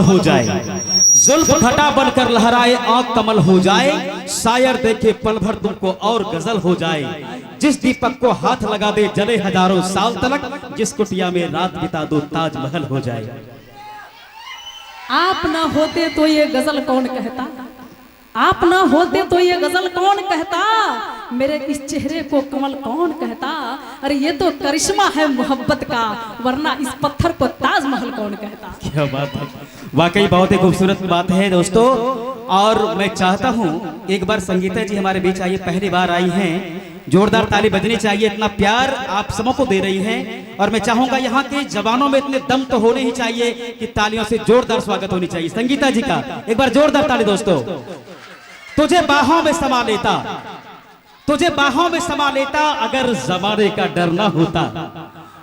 हो जाए, जुल्फ घटा बनकर लहराए आंख कमल हो जाए, शायर देखे पल भर तुमको और गजल हो जाए, जिस दीपक को हाथ लगा दे जले हजारों साल तलक, जिस कुटिया में रात बिता दो ताजमहल हो जाए। आप ना होते तो ये गजल कौन कहता, आप ना होते तो ये गजल कौन कहता, मेरे इस चेहरे को कमल कौन कहता, अरे ये तो करिश्मा है मोहब्बत का, वरना इस पत्थर को ताजमहल कौन कहता। क्या बात है, वाकई बहुत ही खूबसूरत बात है दोस्तों। और मैं चाहता हूँ एक बार संगीता जी हमारे बीच आइए, पहली बार आई हैं, जोरदार ताली बजनी चाहिए, इतना प्यार आप सबको दे रही हैं। और मैं चाहूंगा यहाँ के जवानों में इतने दम तो होने ही चाहिए कि तालियों से जोरदार स्वागत होनी चाहिए संगीता जी का। एक बार जोरदार ताली दोस्तों। तुझे बाहों में समा लेता, तुझे बाहों में समा लेता अगर जमाने का डर ना होता,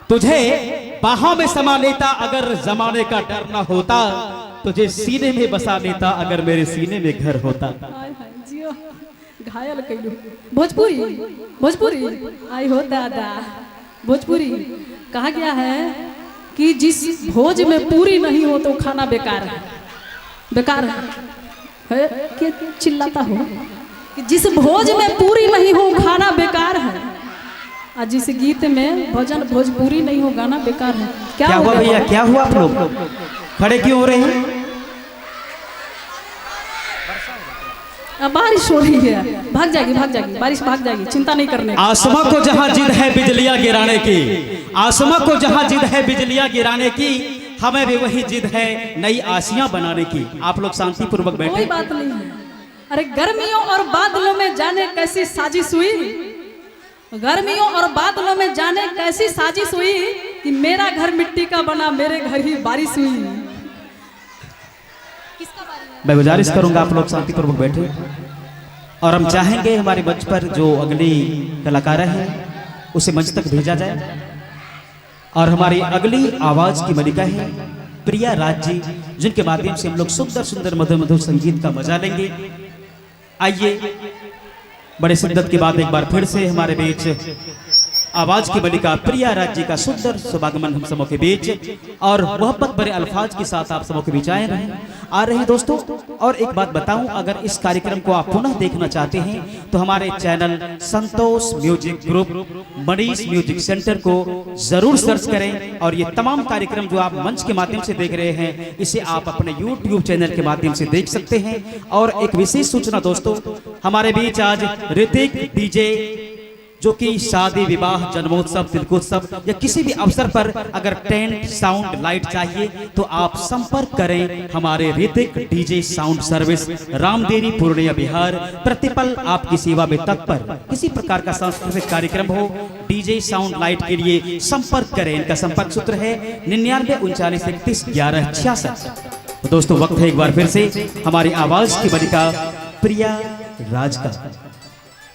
तुझे बाहों में समा लेता अगर जमाने का डर ना होता, तुझे सीने में बसा लेता अगर मेरे सीने में घर होता। घायल कैलू भोजपुरी, भोजपुरी आई हो दादा, भोजपुरी कहा गया है कि जिस भोज में पूरी नहीं हो तो खाना बेकार है, बेकार है कि चिल्लाता हो कि जिस भोज में पूरी नहीं हो खाना बेकार है, और जिस गीत में भजन भोजपुरी नहीं हो गाना बेकार है। क्या हुआ भैया, क्या हुआ आप लोग खड़े क्यों हो रहे हैं? बारिश हो रही है, भाग जाएगी, भाग जाएगी बारिश, भाग जाएगी, चिंता नहीं करने। आसमां को जहां जिद है बिजलियां गिराने की, आसमां को जहां जिद है बिजलियां गिराने की, हमें भी वही जिद है नई आशियां बनाने की। आप लोग शांति पूर्वक बैठे, कोई बात नहीं है। अरे गर्मियों और बादलों में जाने कैसी साजिश हुई, गर्मियों और बादलों में जाने कैसी साजिश हुई कि मेरा घर मिट्टी का बना मेरे घर ही बारिश हुई। मैं गुजारिश करूंगा आप लोग शांति पूर्वक बैठे, और हम चाहेंगे हमारे मंच पर जो अगली कलाकार है उसे मंच तक भेजा जाए। और हमारी अगली आवाज की मलिका है प्रिया राज जी, जिनके माध्यम से हम लोग सुंदर सुंदर मधुर मधुर संगीत का मजा लेंगे। आइए बड़े शिद्दत के बाद एक बार फिर से हमारे बीच आवाज की मलिका प्रिया राज जी का सुंदर शुभागमन हम सबों के बीच, और मोहब्बत भरे अल्फाज के साथ आप सबों के बीच आ रहे हैं दोस्तों। और एक बात बताऊं, अगर इस कार्यक्रम को आप पुनः देखना चाहते हैं तो हमारे channel Santosh music group Manish music centre को जरूर सर्च करें, और ये तमाम कार्यक्रम जो आप मंच के माध्यम से देख रहे हैं इसे आप अपने यूट्यूब चैनल के माध्यम से देख सकते हैं। और एक विशेष सूचना दोस्तों, हमारे बीच आज ऋतिक डीजे, जो कि शादी विवाह जन्मोत्सव तिलकोत्सव या किसी भी अवसर पर अगर टेंट साउंड लाइट चाहिए तो आप संपर्क करें हमारे Hrithik DJ sound service, Ramderi Purnia Bihar. प्रतिपल आपकी सेवा में तत्पर, किसी प्रकार का सांस्कृतिक कार्यक्रम हो, डीजे साउंड लाइट के लिए संपर्क करें। इनका संपर्क सूत्र है 99 39 31 11 66। दोस्तों वक्त है एक बार फिर से हमारी आवाज की मलिका प्रिया राज का।